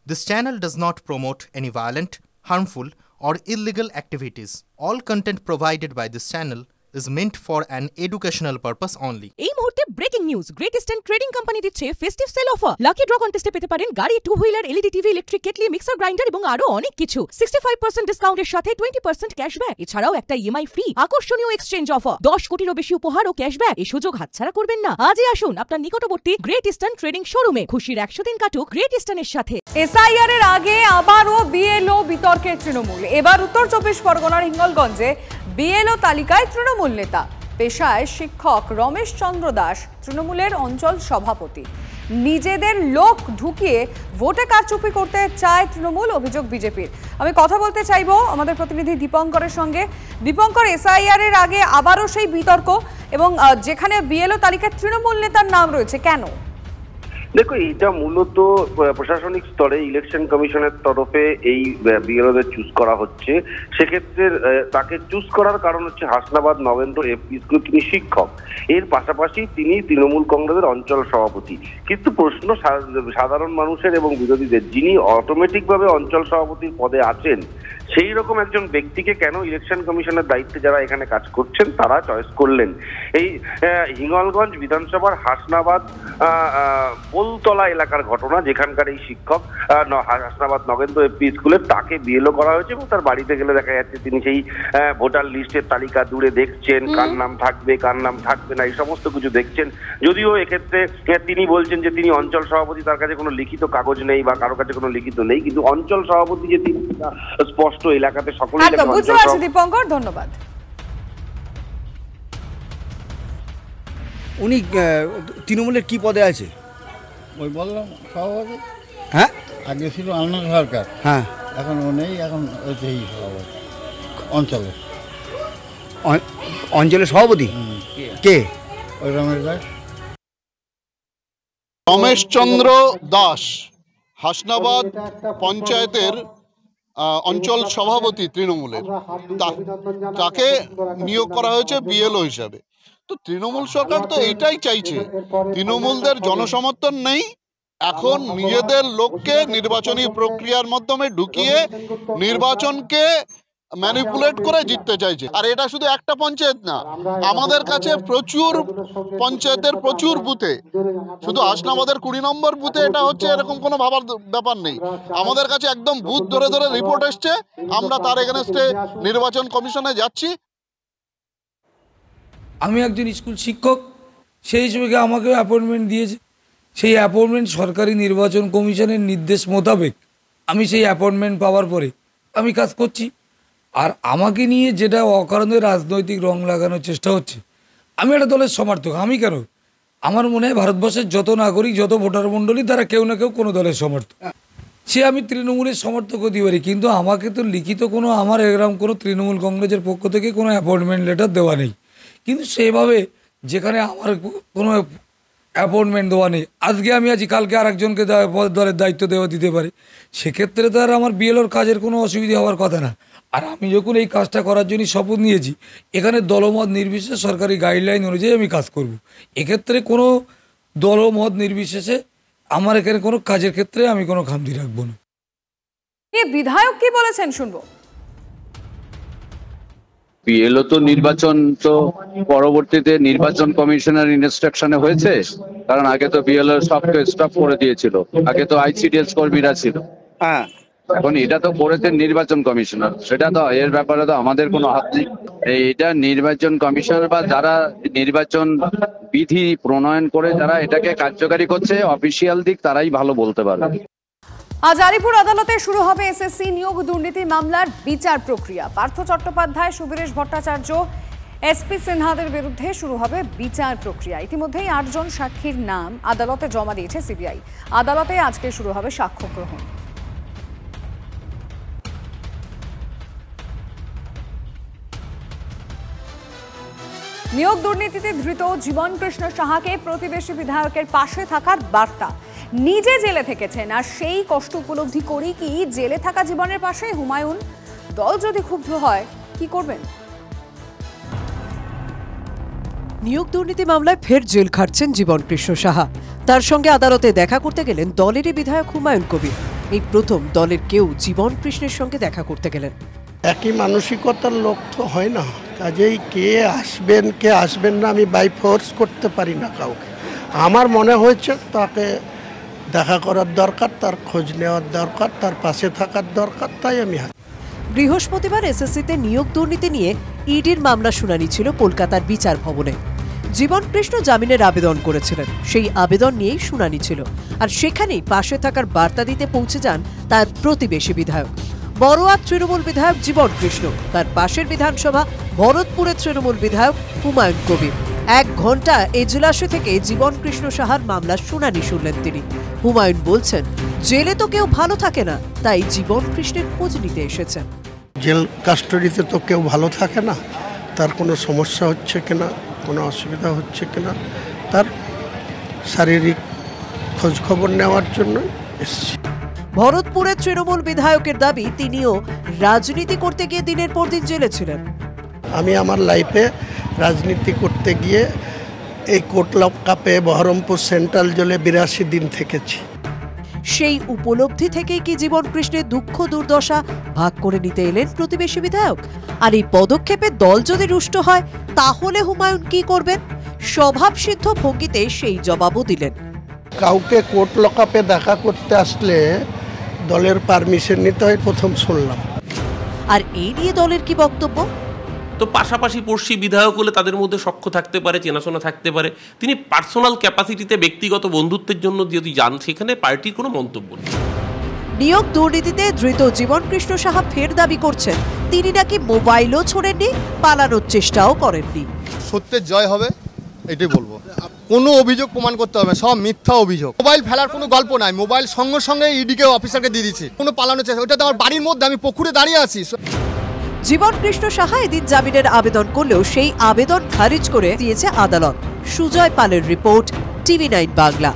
This channel does not promote any violent, harmful, or illegal activities. All content provided by this channel is meant for an educational purpose only. এই মুহূর্তে breaking news, great eastern trading company দিচ্ছে festive sale offer. Lucky draw কন্টেস্টে পেতে পারেন গাড়ি, two wheeler, LED TV, electric kettle, mixer grinder এবং আরো অনেক কিছু। 65% ডিসকাউন্টের সাথে 20% ক্যাশব্যাক, এছাড়াও একটা ইএমআই ফ্রি, আকর্ষণীয় এক্সচেঞ্জ অফার, 10 কোটিরও বেশি উপহার ও ক্যাশব্যাক। এই সুযোগ হাতছাড়া করবেন না। আজই আসুন আপনার নিকটবর্তী গ্রেট ইস্টার্ন ট্রেডিং শোরুমে। খুশির 100 দিন কাটুক গ্রেট ইস্টার্নের সাথে। এসআইআর এর আগে আবারও বিএলও বিতর্কের তৃণমূল। এবার উত্তর 24 পরগনার হিঙ্গলগঞ্জে বিএলও তালিকায় তৃণমূল নেতা, পেশায় শিক্ষক রমেশ চন্দ্র দাস তৃণমূলের অঞ্চল সভাপতি। নিজেদের লোক ঢুকিয়ে ভোটে কারচুপি করতে চায় তৃণমূল, অভিযোগ বিজেপির। আমি কথা বলতে চাইবো আমাদের প্রতিনিধি দীপঙ্করের সঙ্গে। দীপঙ্কর, এসআইআর এর আগে আবারও সেই বিতর্ক এবং যেখানে বিএলও তালিকায় তৃণমূল নেতার নাম রয়েছে, কেন? দেখো, এটা মূলত প্রশাসনিক স্তরে ইলেকশন কমিশনের তরফে এই বিএলওদের চুজ করা হচ্ছে। সেক্ষেত্রে তাকে চুজ করার কারণ হচ্ছে হাসনাবাদ নগেন্দ্র এফপি স্কুল, তিনি শিক্ষক, এর পাশাপাশি তিনি তৃণমূল কংগ্রেসের অঞ্চল সভাপতি। কিন্তু প্রশ্ন সাধারণ মানুষের এবং বিরোধীদের, যিনি অটোমেটিকভাবে অঞ্চল সভাপতির পদে আছেন সেই রকম একজন ব্যক্তিকে কেন ইলেকশন কমিশনের দায়িত্বে যারা এখানে কাজ করছেন তারা চয়েস করলেন? এই হিঙ্গলগঞ্জ বিধানসভার হাসনাবাদ বোলতলা এলাকার ঘটনা, যেখানকার এই শিক্ষক হাসনাবাদ নগেন্দ্র এফপি স্কুলের, তাকে বিএলও করা হয়েছে এবং তার বাড়িতে গেলে দেখা যাচ্ছে তিনি সেই ভোটার লিস্টের তালিকা দূরে দেখছেন, কার নাম থাকবে কার নাম থাকবে না, এই সমস্ত কিছু দেখছেন। যদিও এক্ষেত্রে তিনি বলছেন যে তিনি অঞ্চল সভাপতি, তার কাছে কোনো লিখিত কাগজ নেই বা কারো কাছে কোনো লিখিত নেই, কিন্তু অঞ্চল সভাপতি যে তিনি স্পষ্ট এলাকাতে সকলেই বুঝতে পারছি। দীপঙ্কর, ধন্যবাদ। উনি তৃণমূলের কি পদে আছে? ওই বললাম সভাপতি। হ্যাঁ, আগে ছিল আনন্দ সরকার, হ্যাঁ, এখন ও নেই, এখন এই সভাপতি অঞ্চলের। অঞ্চলের সভাপতি কে? ওই রমেশ দাস। রমেশচন্দ্র দাস হাসনাবাদ পঞ্চায়েতের অঞ্চল সভাপতি তৃণমূলের, তাকে নিয়োগ করা হয়েছে বিএলও হিসাবে। তো তৃণমূল সরকার তো এইটাই চাইছে, তৃণমূলদের জনসমর্থন নেই, এখন নিজেদের লোককে নির্বাচনী প্রক্রিয়ার মাধ্যমে ঢুকিয়ে নির্বাচনকে ম্যানিপুলেট করে জিততে চাইছে। আর এটা শুধু একটা পঞ্চায়েত না, আমাদের কাছে প্রচুর পঞ্চায়েতের প্রচুর বুথে, শুধু হাসনাবাদের 20 নম্বর বুথে এটা হচ্ছে এরকম কোনো ভাবার ব্যাপার নেই। আমাদের কাছে একদম বুথ ধরে ধরে রিপোর্ট এসছে, আমরা তার এগেনস্টে নির্বাচন কমিশনে যাচ্ছি। আমি একজন স্কুল শিক্ষক, সেই হিসেবে আমাকে অ্যাপয়েন্টমেন্ট দিয়েছে। সেই অ্যাপয়েন্টমেন্ট সরকারি নির্বাচন কমিশনের নির্দেশ মোতাবেক আমি সেই অ্যাপয়েন্টমেন্ট পাওয়ার পরে আমি কাজ করছি। আর আমাকে নিয়ে যেটা অকারণে রাজনৈতিক রং লাগানোর চেষ্টা হচ্ছে, আমি একটা দলের সমর্থক। আমি কেন, আমার মনে হয় ভারতবর্ষের যত নাগরিক, যত ভোটার মণ্ডলী, তারা কেউ না কেউ কোনো দলের সমর্থক। সে আমি তৃণমূলের সমর্থক হতে পারি, কিন্তু আমাকে তো লিখিত কোনো, আমার এরকম কোনো তৃণমূল কংগ্রেসের পক্ষ থেকে কোনো অ্যাপয়েন্টমেন্ট লেটার দেওয়া নেই। কিন্তু সেভাবে যেখানে আমার কোনো অ্যাপয়েন্টমেন্ট দেওয়া নেই, আজকে আমি আছি, কালকে আরেকজনকে দলের দায়িত্ব দিতে পারে, সেক্ষেত্রে তো আর আমার বিএলওর কাজের কোনো অসুবিধা হওয়ার কথা না। আর আমি যখন এই কাজটা করার জন্য শপথ নিয়েছি, এখানে দলমত নির্বিশেষে সরকারি গাইডলাইন অনুযায়ী আমি কাজ করব। এক্ষেত্রে কোনো দলমত নির্বিশেষে আমার এখানে কোনো কাজের ক্ষেত্রে আমি কোনো খামতি রাখবো না। বিধায়ক কি বলেছেন শুনবো। বিএলও তো নির্বাচন তো পরবর্তীতে নির্বাচন কমিশনের ইনস্ট্রাকশনে হয়েছে, কারণ আগে তো বিএলও সবকে স্টপ করে দিয়েছিল, আগে তো আইসিডিএস কর্মীরা ছিল। হ্যাঁ, এখন এটা তো করেছেন নির্বাচন কমিশনার, সেটা তো এর ব্যাপারে তো আমাদের কোনো হাত নেই। এটা নির্বাচন কমিশনার বা যারা নির্বাচন বিধি প্রণয়ন করে যারা এটাকে কার্যকারী করছে, অফিসিয়াল দিক তারাই ভালো বলতে পারবে। আজ আলিপুর আদালতে শুরু হবে এসএসসি নিয়োগ দুর্নীতি মামলার বিচার প্রক্রিয়া। পার্থ চট্টোপাধ্যায়, সুবীরেশ ভট্টাচার্য, এসপি সিনহাদের বিরুদ্ধে শুরু হবে বিচার প্রক্রিয়া। ইতিমধ্যেই 8 জন সাক্ষীর নাম আদালতে জমা দিয়েছে সিবিআই। আদালতে আজকে শুরু হবে সাক্ষ্য গ্রহণ। নিয়োগ দুর্নীতিতে ধৃত জীবন কৃষ্ণ সাহাকে প্রতিবেশী বিধায়কের পাশে থাকার বার্তা। নিজে জেলে থেকেছেন, আর সেই কষ্ট উপলব্ধি করি কি জেলে থাকা জীবনের পাশে হুমায়ুন? দল যদি ক্ষুব্ধ হয় কি করবেন? নিয়োগ দুর্নীতি মামলায় ফের জেল খাটছেন জীবন কৃষ্ণ সাহা। তার সঙ্গে আদালতে দেখা করতে গেলেন দলেরই বিধায়ক হুমায়ুন কবির। এই প্রথম দলের কেউ জীবন কৃষ্ণের সঙ্গে দেখা করতে গেলেন। একই মানসিকতার লোক তো হয় না, কাজেই কে আসবেন না আমি বাই ফোর্স করতে পারি না কাউকে। আমার মনে হয়েছে তাকে দেখা করার দরকার, তার খোঁজ নেওয়ার দরকার, তার পাশে থাকার দরকার, তাই আমি। বৃহস্পতিবার এসএসসিতে নিয়োগ দুর্নীতি নিয়ে ইডির মামলা শুনানি ছিল কলকাতার বিচার ভবনে। জীবন কৃষ্ণ জামিনের আবেদন করেছিলেন, সেই আবেদন নিয়েই শুনানি ছিল। আর সেখানেই পাশে থাকার বার্তা দিতে পৌঁছে যান তার প্রতিবেশী বিধায়ক বড়োয়া তৃণমূল বিধায়ক জীবন কৃষ্ণ। তার পাশের বিধানসভা ভরতপুরের তৃণমূল বিধায়ক হুমায়ুন কবির। 1 ঘন্টা এজলাসে থেকে জীবন কৃষ্ণ সাহার মামলার শুনানি শুনলেন তিনি। হুমায়ুন বলছেন, জেলে তো কেউ ভালো থাকে না, তাই জীবন কৃষ্ণের খোঁজ নিতে এসেছেন। জেল কাস্টডিতে তো কেউ ভালো থাকে না, তার কোনো সমস্যা হচ্ছে কিনা, কোনো অসুবিধা হচ্ছে কিনা, তার শারীরিক খোঁজ খবর নেওয়ার জন্য এসেছি। ভরতপুরের তৃণমূল বিধায়কের দাবি, তিনিও রাজনীতি করতে গিয়ে দিনের পর দিন জেলে ছিলেন। আমি আমার লাইফে রাজনীতি করতে গিয়ে এই কোটলকাপে বহরমপুর সেন্ট্রাল জেলে 82 দিন থেকেছি। সেই উপলব্ধি থেকেই কি জীবন কৃষ্ণের দুঃখ দুর্দশা ভাগ করে নিতে এলেন প্রতিবেশী বিধায়ক? আর এই পদক্ষেপে দল যদি রুষ্ট হয় তাহলে হুমায়ুন কি করবেন? স্বভাবসিদ্ধ ভঙ্গিতে সেই জবাবও দিলেন। কাউকে কোটলকাপে দেখা করতে আসলে দলের পারমিশন নিতে হয়, প্রথম শুনলাম। আর এই নিয়ে দলের কি বক্তব্য? তো পাশাপাশি পড়শি বিধায়ক হলে তাদের মধ্যে সখ্য থাকতে পারে, চেনাশোনা থাকতে পারে। তিনি পার্সোনাল ক্যাপাসিটিতে ব্যক্তিগত বন্ধুত্বের জন্য যদি যান, সেখানে পার্টির কোনো মন্তব্য নেই। নিয়োগ দুর্নীতিতে ধৃত জীবন কৃষ্ণ সাহা ফের দাবি করছেন, তিনি নাকি মোবাইলও ছোড়েননি, পালানোর চেষ্টাও করেননি। সত্যের জয় হবে, এটাই বলবো। কোনো অভিযোগ প্রমাণ করতে হবে, সব মিথ্যা অভিযোগ। মোবাইল ফেলার কোনো গল্প নাই, মোবাইল সঙ্গে সঙ্গে ইডিকে অফিসারকে দিয়ে দিচ্ছি। কোনো পালানোর চেষ্টা, ওটা তো আমার বাড়ির মধ্যে, আমি পুকুরে দাঁড়িয়ে আছি। জীবন কৃষ্ণ সাহা এদিন জামিনের আবেদন করলেও সেই আবেদন খারিজ করে দিয়েছে আদালত। সুজয় পালের রিপোর্ট, TV9 বাংলা।